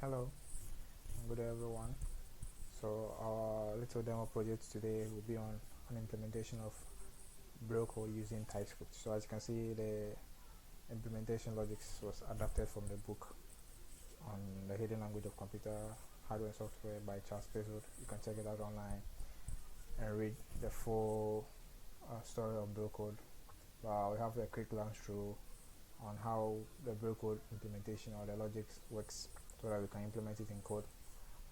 Hello, good day everyone. So our little demo project today will be on an implementation of brailleCode using TypeScript. So as you can see, the implementation logics was adapted from the book on the hidden language of computer hardware and software by Charles Pesold. You can check it out online and read the full story of brailleCode. We have a quick glance through on how the brailleCode implementation or the logics works so that we can implement it in code.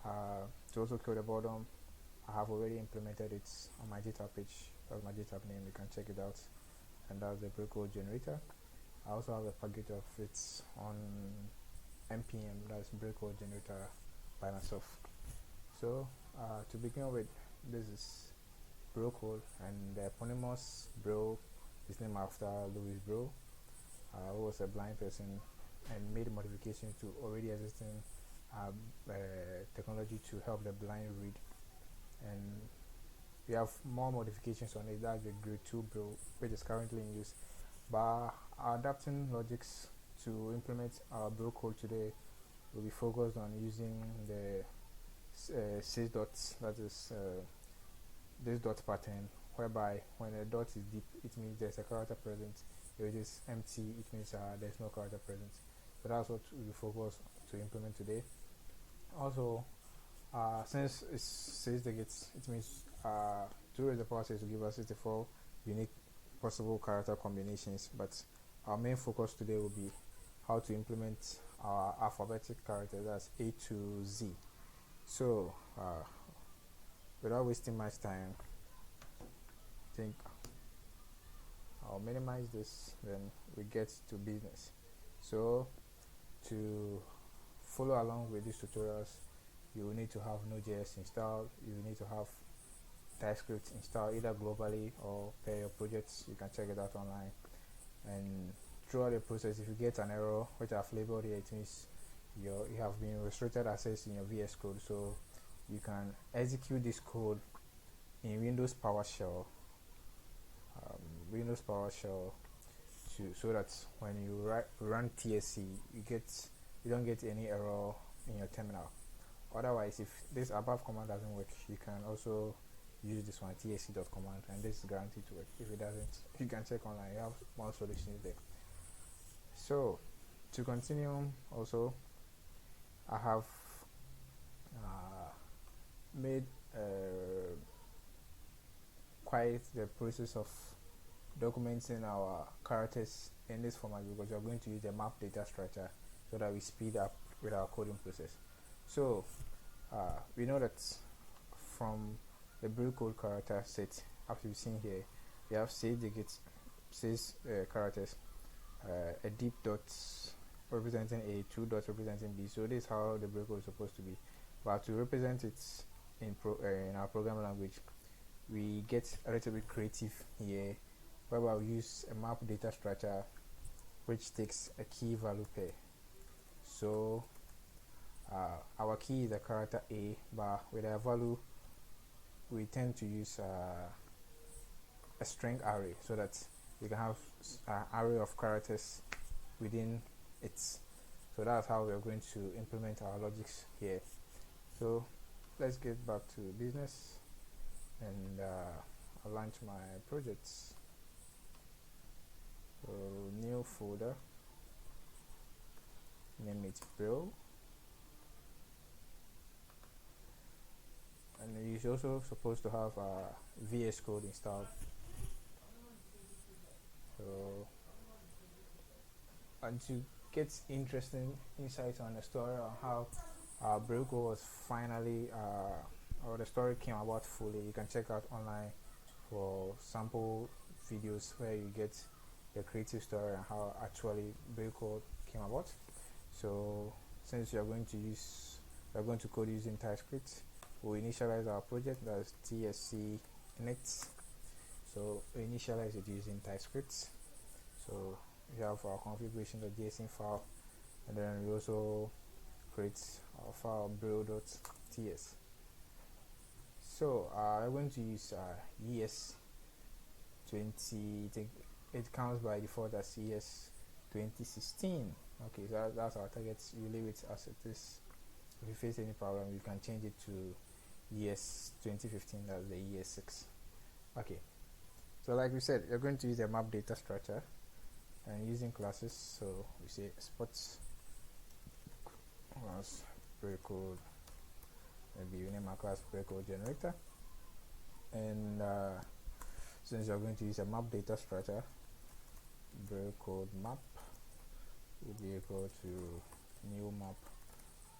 To also code the bottom, I have already implemented it on my GitHub page. That's my GitHub name, you can check it out. And that's the brailleCode generator. I also have a package of it on npm, that's brailleCode generator by myself. So to begin with, this is brailleCode, and the eponymous Braille is named after Louis Braille, who was a blind person and made modifications to already existing technology to help the blind read. And we have more modifications on it. That's the grade 2 Braille, which is currently in use. But adapting logics to implement our brailleCode today will be focused on using the 6 dots, that is this dot pattern, whereby when a dot is deep, it means there's a character present. If it is empty, it means there's no character present. So that's what we focus to implement today. Also, since it's 6 digits, it means 2 raised to the power 6 will give us 64 unique possible character combinations. But our main focus today will be how to implement our alphabetic characters, that's A to Z. So, without wasting much time, I think I'll minimize this, then we get to business. So to follow along with these tutorials, you will need to have Node.js installed, you will need to have TypeScript installed either globally or per your projects. You can check it out online. And throughout the process, if you get an error, which I've labeled here, it means you have been restricted access in your VS Code. So you can execute this code in Windows PowerShell, so that when you run TSC, you don't get any error in your terminal. Otherwise, if this above command doesn't work, you can also use this one, tsc.command, and this is guaranteed to work. If it doesn't, you can check online, you have more solutions there. So to continue, also I have made quite the process of documenting our characters in this format, because we are going to use the map data structure so that we speed up with our coding process. So we know that from the brailleCode character set, as you've seen here, we have 6 digits, 6 characters, a deep dot representing A, 2 dots representing B. So this is how the brailleCode is supposed to be. But to represent it in our programming language, we get a little bit creative here, where we use a map data structure which takes a key value pair. So our key is the character A, but with our value we tend to use a string array, so that we can have an array of characters within it. So that's how we are going to implement our logics here. So let's get back to business, and I'll launch my projects. So new folder, name it Braille, and you're also supposed to have VS Code installed. So, and to get interesting insights on the story on how brailleCode was finally or the story came about fully, you can check out online for sample videos where you get the creative story and how actually brailleCode came about. So since we are going to code using TypeScript, we'll initialize our project, that's tsc init. So we initialize it using TypeScript. So we have our configuration.json file, and then we also create our file braille.ts. So I'm going to use ES20. It counts by default as ES 2016. Okay, so that's our target. You leave it as it is. if you face any problem, you can change it to ES 2015, that's the ES6. Okay, so like we said, you're going to use a map data structure and using classes. So we say sports class brailleCode, maybe you name our class brailleCode generator, and since you're going to use a map data structure, brailleCode map will be equal to new map.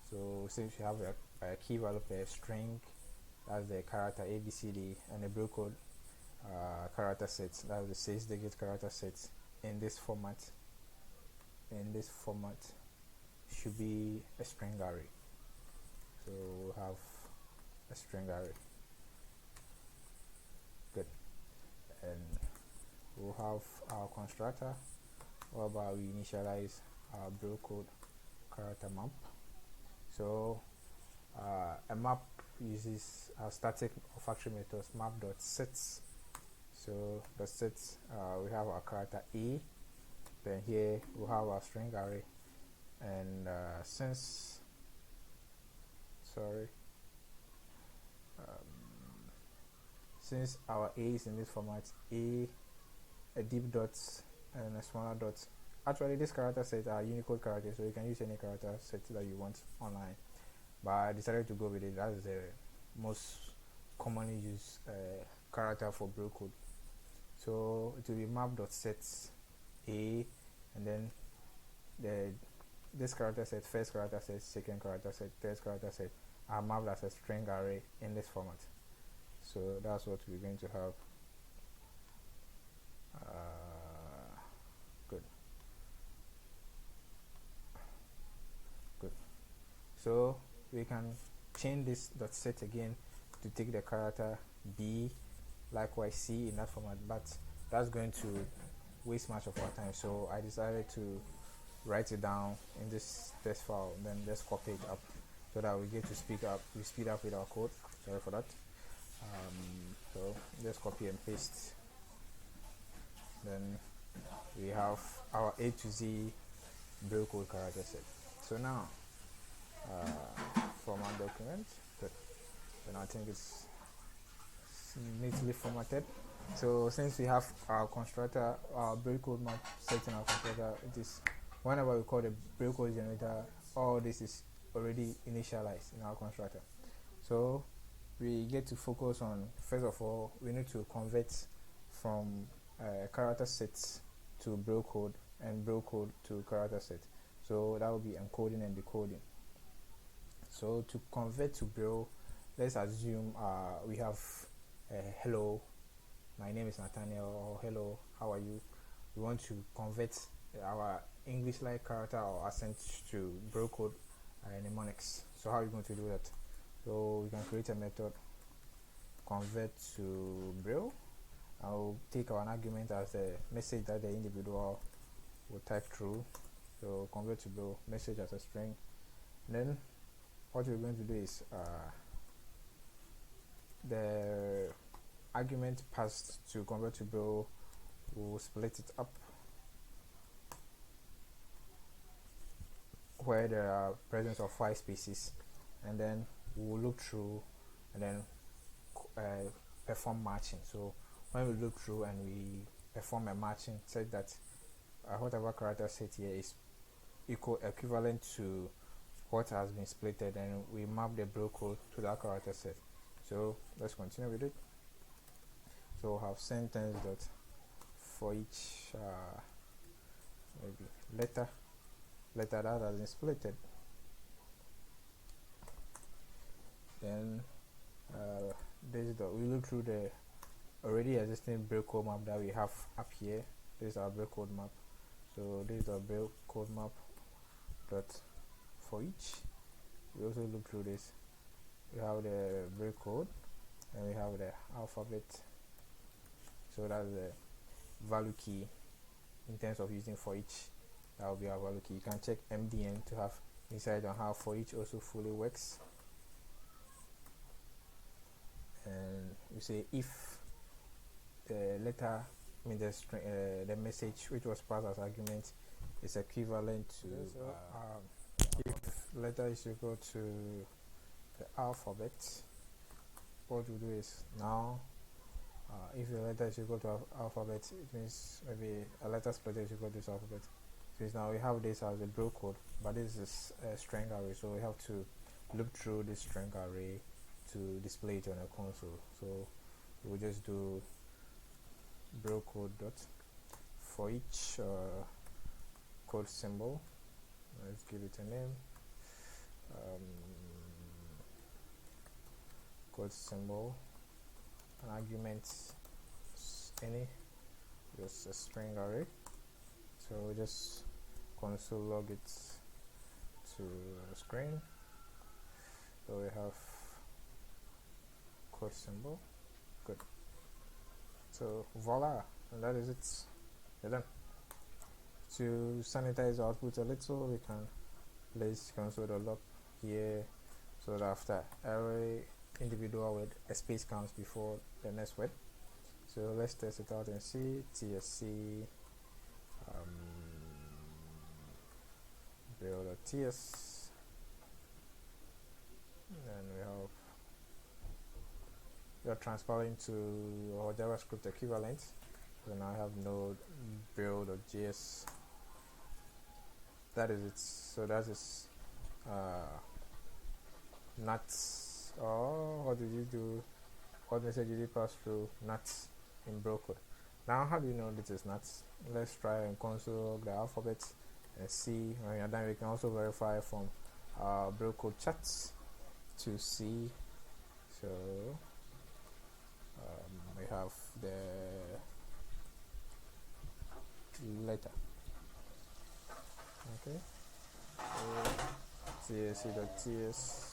So since you have a key value per string, that's the character ABCD, and the brailleCode character set, that's the 6-digit character set in this format. Should be a string array. So we'll have a string array. Good. And we'll have our constructor whereby we initialize our brailleCode character map. So a map uses static or factory methods map.sets. So the sets, we have our character A, then here we'll have our string array, and since our A is in this format, a deep dot and a smaller dot. Actually, this character set are Unicode characters, so you can use any character set that you want online, but I decided to go with it. That's the most commonly used character for brailleCode. So it will be map.sets A, and then this character set, first character set, second character set, third character set are mapped as a string array in this format. So that's what we're going to have. Good. So we can change this dot set again to take the character B, likewise C in that format, but that's going to waste much of our time, so I decided to write it down in this text file, then just copy it up so that we get to speed up with our code. Sorry for that. So just copy and paste, then we have our A to Z brailleCode character set. So now from our document, good, then I think it's neatly formatted. So since we have our constructor, our brailleCode map set in our constructor, it is whenever we call the brailleCode generator, all this is already initialized in our constructor. So we get to focus on, first of all, we need to convert from character sets to brailleCode and brailleCode to character set. So that will be encoding and decoding. So to convert to braille, let's assume we have hello, my name is Nathaniel, or hello, how are you? We want to convert our English-like character or accent to brailleCode mnemonics. So how are you going to do that? So we can create a method convert to braille. I'll take our argument as a message that the individual will type through. So convert to braille, message as a string. Then what we're going to do is the argument passed to convert to braille, we'll split it up where there are presence of 5 spaces, and then we'll look through and then perform matching. So when we look through and we perform a matching, say that whatever character set here is equivalent to what has been splitted, and we map the brailleCode to that character set. So let's continue with it. So we'll have sentence dot for each maybe letter that has been splitted. Then this dot, we look through the already existing brailleCode map that we have up here. This is our brailleCode map. So this is our brailleCode map dot for each. We also look through this. We have the brailleCode and we have the alphabet. So that's the value key in terms of using for each. That will be our value key. You can check MDN to have insight on how for each also fully works. And we say if the letter, the string, the message which was passed as argument is equivalent to if letter is equal to the alphabet, what we do is now if the letter is equal to alphabet, it means maybe a letter splitter is equal to this alphabet. So now we have this as a braille code, but this is a string array, so we have to loop through this string array to display it on a console. So we'll just do braille code dot for each code symbol. Let's give it a name. Code symbol, an argument any, just a string array. So we just console log it to the screen. So we have code symbol. Good. So voila, and that is it. We're done. To sanitize the output a little, we can place console.log here, so that after every individual word a space comes before the next word. So let's test it out and see. tsc braille.ts, and we are transpiling to our JavaScript equivalent. So now I have node braille.js. That is it. So that is nuts. Oh, what did you do? What message did you pass through? Nuts in brailleCode. Now, how do you know this is nuts? Let's try and console the alphabet and see. When you're done, we can also verify from brailleCode chats to see. So we have the letter. Okay. tsc.ts.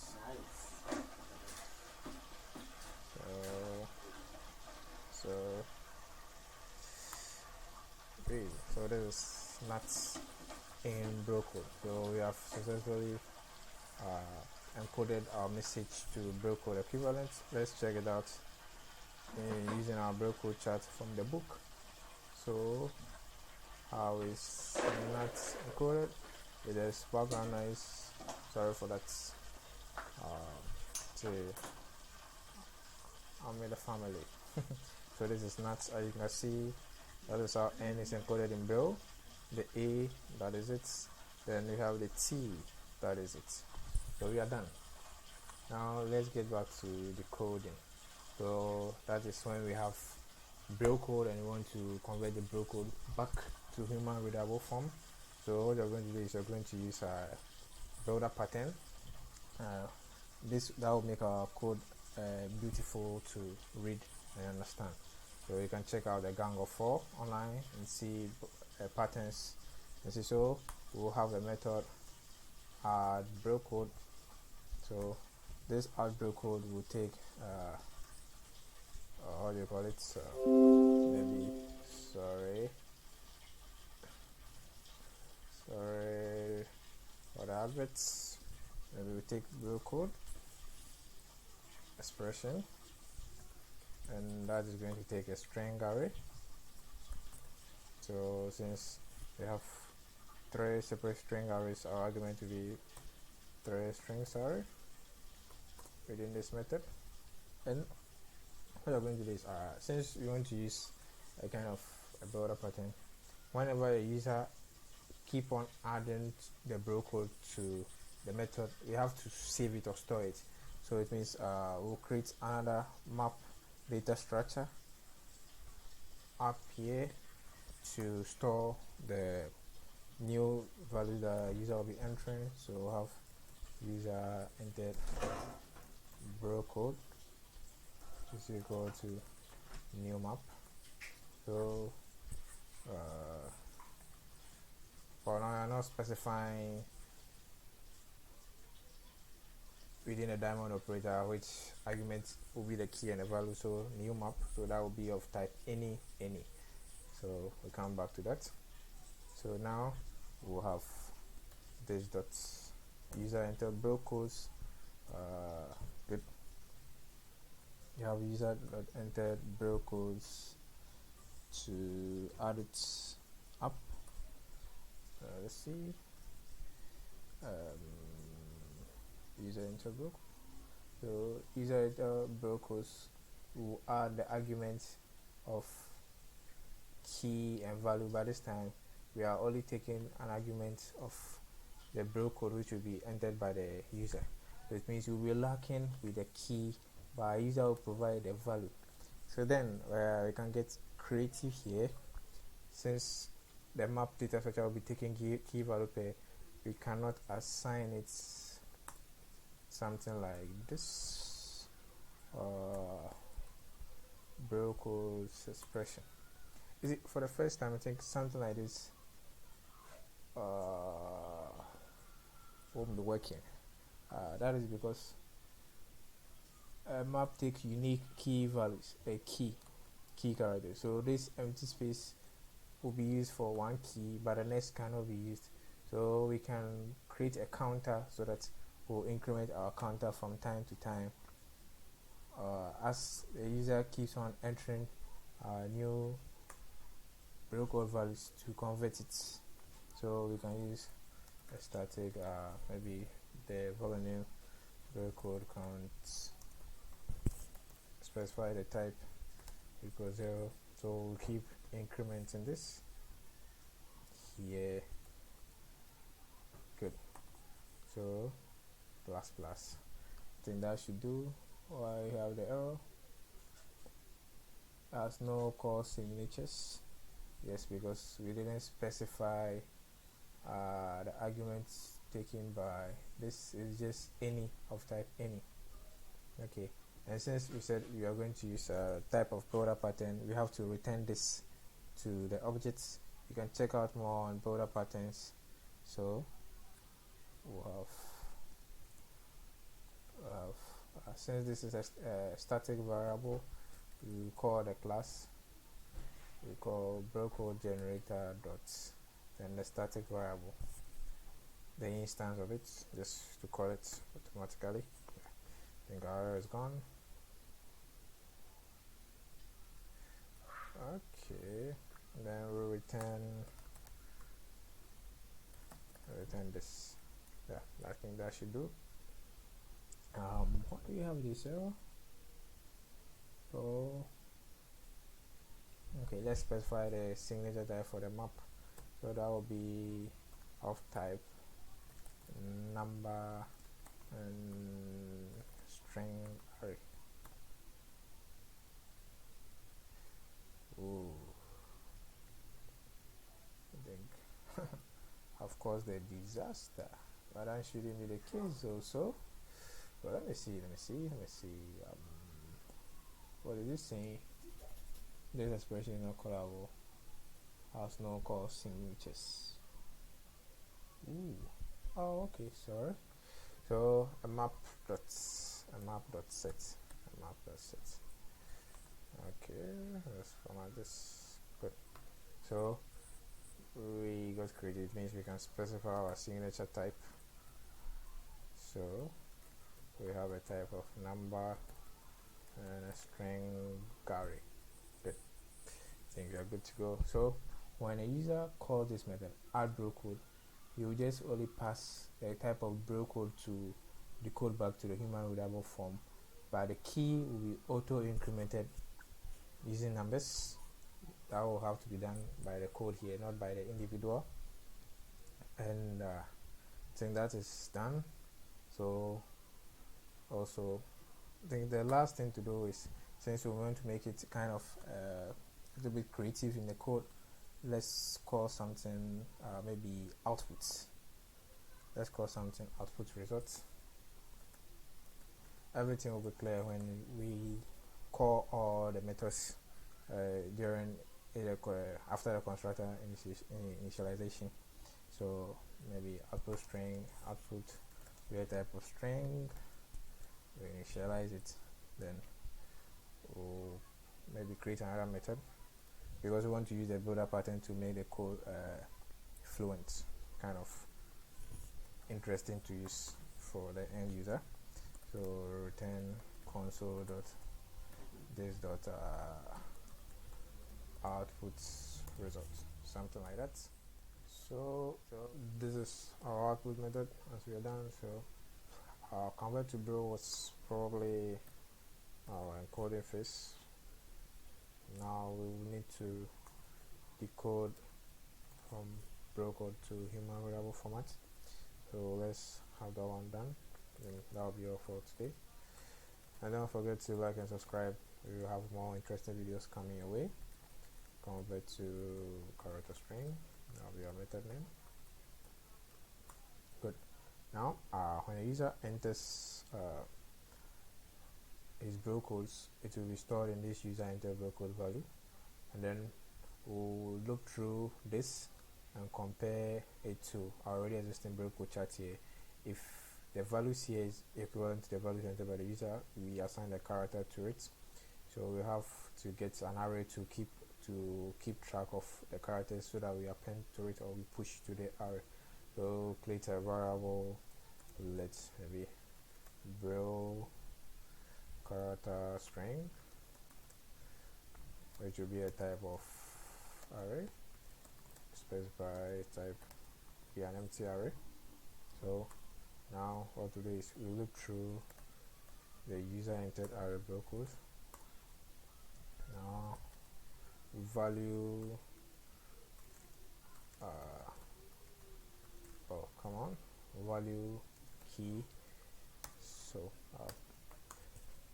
So this is nuts in brailleCode. So we have successfully encoded our message to brailleCode equivalent. Let's check it out using our brailleCode chart from the book. So how is nuts encoded? It is background noise. Sorry for that. I'm in the family. So this is nuts. As you can see, that is how N is encoded in braille. The A, that is it. Then we have the T, that is it. So we are done. Now let's get back to decoding. So that is when we have braille code and we want to convert the braille code back to human readable form. So what you're going to do is you're going to use a builder pattern. That will make our code beautiful to read and understand. So you can check out the Gang of 4 online and see patterns. And so we'll have a method add braille code. So this add braille code will take what do you call it? Maybe sorry for the adverts. Maybe we take braille code expression, and that is going to take a string array. So since we have 3 separate string arrays, our argument to be 3 strings array within this method. And what we're going to do is since we want to use a kind of a builder pattern, whenever a user keep on adding the braille code to the method, we have to save it or store it. So it means we'll create another map data structure up here to store the new value the user will be entering. So we'll have user entered braille code is equal to new map. So for now I'm not specifying within a diamond operator which argument will be the key and the value. So new map, so that will be of type any. So we'll come back to that. So now we'll have this dot user enter braille codes. Good. You have user dot enter braille codes to add it up. Let's see. arguments of braille. So user braillecodes will add the arguments of key and value. By this time we are only taking an argument of the brailleCode, which will be entered by the user. So it means we'll be lacking with the key, but user will provide the value. So then we can get creative here. Since the map data structure will be taking key value pair, we cannot assign it something like this, braillecode's expression. Is it for the first time? I think something like this won't be working. That is because a map takes unique key values, a key character. So this empty space will be used for one key, but the next cannot be used. So we can create a counter so that we'll increment our counter from time to time as the user keeps on entering new brailleCode values to convert it. So we can use a static, maybe the volume brailleCode count, specify the type equals 0. So we'll keep incrementing this here. Good. So plus plus. I think that should do. Why have the error? Has no call signatures. Yes, because we didn't specify the arguments taken by this. Is just any of type any. Okay, and since we said we are going to use a type of border pattern, we have to return this to the objects. You can check out more on border patterns. So we'll have since this is a static variable, we call the class, we call brailleCode generator dots, then the static variable, the instance of it, just to call it automatically. I think our error is gone. Okay, and then we'll return this. Yeah, I think that should do. What do you have this error? So okay, let's specify the signature type for the map. So that will be of type number and string array. Ooh, I think of course the disaster, but that shouldn't be the case also. But let me see. What is it saying? This expression is not callable. Has no call signatures. Ooh. Oh, okay. Sorry. So a map dot set. Okay. Let's format this. Good. So we got created. It means we can specify our signature type. So we have a type of number and a string Gary. Good. I think we are good to go. So when a user calls this method add brailleCode, you will just only pass the type of brailleCode to decode back to the human readable form, but the key will be auto incremented using numbers. That will have to be done by the code here, not by the individual. And I think that is done. So also I think the last thing to do is, since we want to make it kind of a little bit creative in the code, let's call something maybe outputs. Let's call something output results. Everything will be clear when we call all the methods during after the constructor initialization. So maybe output string, output real type of string, we initialize it, then we'll maybe create another method because we want to use the builder pattern to make the code fluent, kind of interesting to use for the end user. So return console dot this dot output result, something like that. So this is our output method as we are done. So convert to braille was probably our encoding phase. Now we will need to decode from brailleCode to human readable format. So let's have that one done, and that will be all for today. And don't forget to like and subscribe. We will have more interesting videos coming your way. Convert to character string. That will be our method name. Good. Now, when a user enters his braillecodes, it will be stored in this user enter brailleCode value, and then we'll look through this and compare it to our already existing brailleCode chart here. If the values here is equivalent to the values entered by the user, we assign a character to it. So we have to get an array to keep track of the characters so that we append to it or we push to the array. So create a variable, let's maybe braille character string, which will be a type of array. Specify type be an empty array. So now what we do is we look through the user entered array brailleCode. Now we value value key. So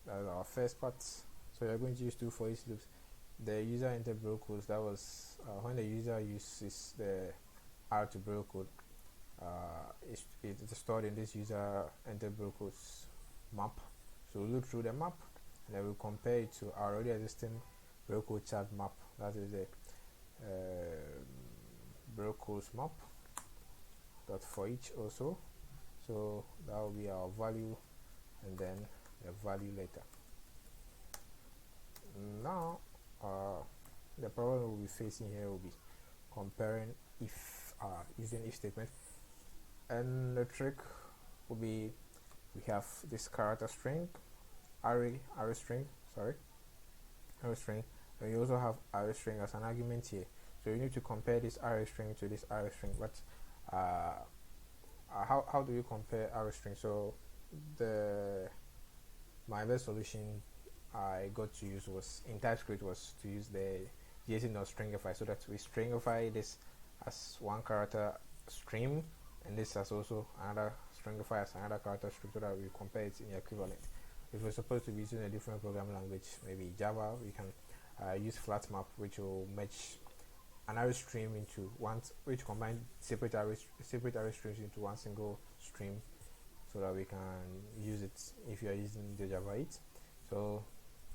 that's our first part. So you're going to use two for each loops. The user entered brailleCode, that was when the user uses the R to brailleCode, it's stored in this user entered brailleCode's map. So we look through the map and then we compare it to our already existing brailleCode chart map. That is the brailleCode's map dot for each also. So that will be our value and then the value later. Now the problem we'll be facing here will be comparing if using if statement, and the trick will be we have this character string, array string, and you also have array string as an argument here. So you need to compare this array string to this array string. But how do you compare array string? So my best solution I got to use was in TypeScript was to use the JSON.stringify, so that we stringify this as one character string and this as also another stringify as another character string, so that we compare it in equivalent. If we're supposed to be using a different programming language, maybe Java, we can use flatmap, which will match an array stream into one, which combine separate array streams into one single stream, so that we can use it if you are using the Java 8. So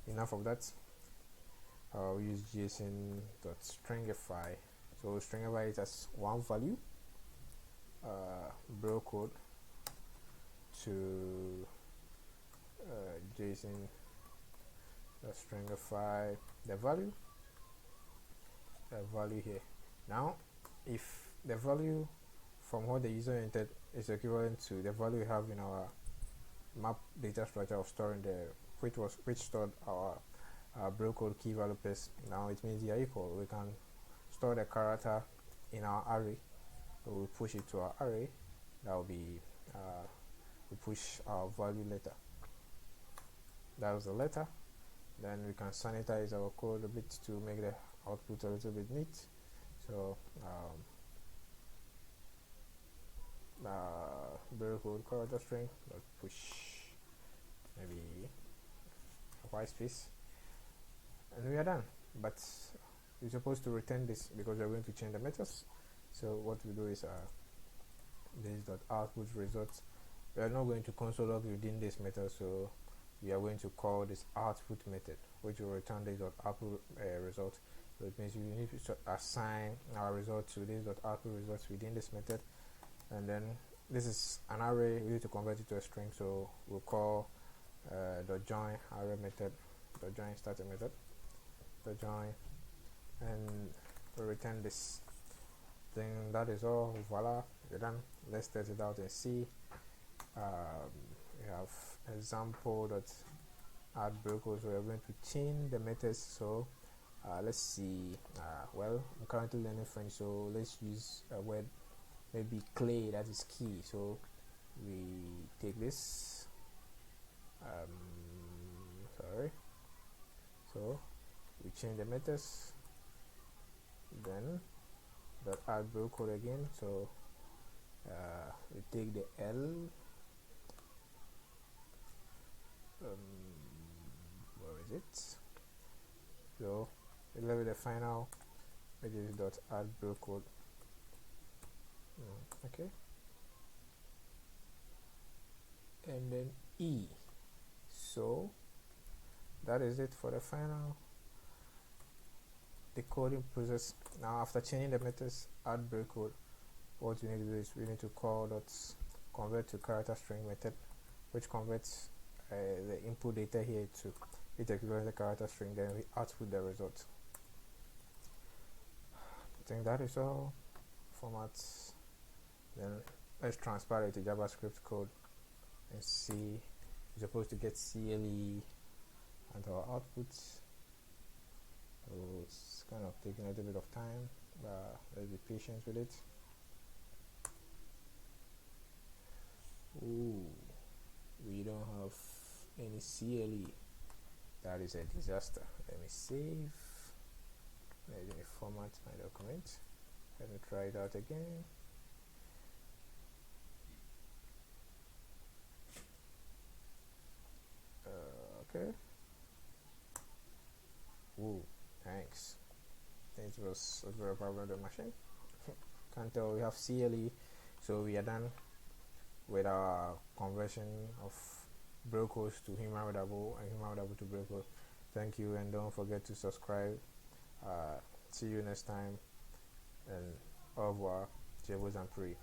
enough of that. I'll use JSON.stringify. So stringify it as one value, brailleCode to JSON.stringify the value here. Now if the value from what the user entered is equivalent to the value we have in our map data structure of storing the which stored our brailleCode key value pairs, now it means they are equal. We can store the character in our array, so we push it to our array. That will be we push our value later. That was the letter. Then we can sanitize our code a bit to make the output a little bit neat. So brailleCode character string push maybe a white space, and we are done. But we're supposed to return this because we're going to change the methods. So what we do is this dot output results. We are not going to console log within this method, so we are going to call this output method, which will return this dot output result. So it means we need to assign our result to this dot output results within this method, and then this is an array. We need to convert it to a string, so we'll call dot join array method, dot join starting method, dot join, and we'll return this thing. That is all. Voila, we're done. Let's test it out and see. We have example dot add brailleCode, so we're going to change the methods. So let's see. Well, I'm currently learning French, so let's use a word, maybe clay, that is key. So we take this sorry. So we change the methods, then dot add brailleCode again. So we take the L, where is it? So we leave the final, which is dot add brailleCode. Okay, and then E. So that is it for the final decoding process. Now after changing the methods add brailleCode, what we need to do is we need to call dot convert to character string method, which converts the input data here to it equivalent the character string, then we output the result. I think that is all. Formats, then let's transpile it to JavaScript code and see. We're supposed to get CLE and our outputs. So it's kind of taking a little bit of time, but let's be patient with it. Ooh, we don't have any CLE. That is a disaster. Let me save. Let me format my document. Let me try it out again. Okay. Ooh, thanks. It was a very problem with the machine. Can't tell we have CLE, so we are done with our conversion of brailleCode to human readable and human readable to brailleCode. Thank you, and don't forget to subscribe. See you next time, and au revoir. Je vous en prie.